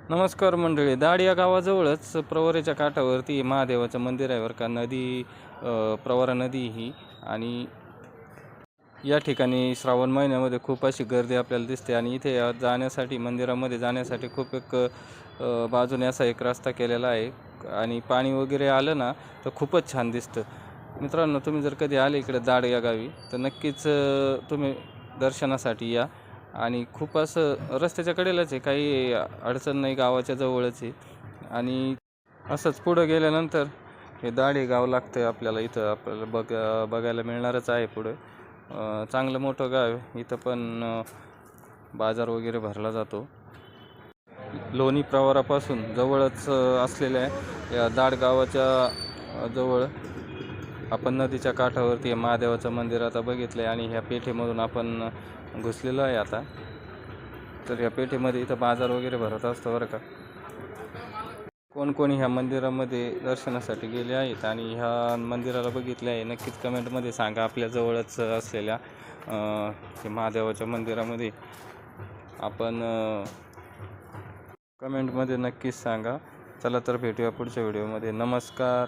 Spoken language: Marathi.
नमस्कार मंडळी. दाड या गावाजवळच प्रवरेच्या काठावरती महादेवाचं मंदिर आहे बरं का. नदी प्रवरा नदी ही. आणि या ठिकाणी श्रावण महिन्यामध्ये खूप अशी गर्दी आपल्याला दिसते. आणि इथे जाण्यासाठी, मंदिरामध्ये जाण्यासाठी खूप एक बाजूने असा एक रस्ता केलेला आहे. आणि पाणी वगैरे आलं ना तर खूपच छान दिसतं. मित्रांनो, तुम्ही जर कधी आले इकडे दाड या गावी तर नक्कीच तुम्ही दर्शनासाठी या. आणि खूप असं रस्त्याच्या कडेलाच आहे, काही अडचण नाही, गावाच्या जवळच आहे. आणि असंच पुढं गेल्यानंतर हे दाढे गाव लागतं आपल्याला. इथं आपल्याला बघायला मिळणारच आहे पुढं. चांगलं मोठं गाव आहे. इथं पण बाजार वगैरे भरला जातो. लोणी प्रवारापासून जवळच असलेल्या या दाड गावाच्या जवळ आपण नदीच्या काठावरती महादेवाचं मंदिर आता बघितलं आहे. आणि ह्या पेठेमधून आपण घुसलेलो आहे आता. तर या पेठेमध्ये इथं बाजार वगैरे भरत असतं बरं का. कोण ह्या मंदिरामध्ये दर्शनासाठी गेले आहेत आणि ह्या मंदिराला बघितले आहे, नक्कीच कमेंटमध्ये सांगा. आपल्या जवळच असलेल्या महादेवाच्या मंदिरामध्ये आपण कमेंटमध्ये नक्कीच सांगा. चला तर भेटूया पुढच्या व्हिडिओमध्ये. नमस्कार.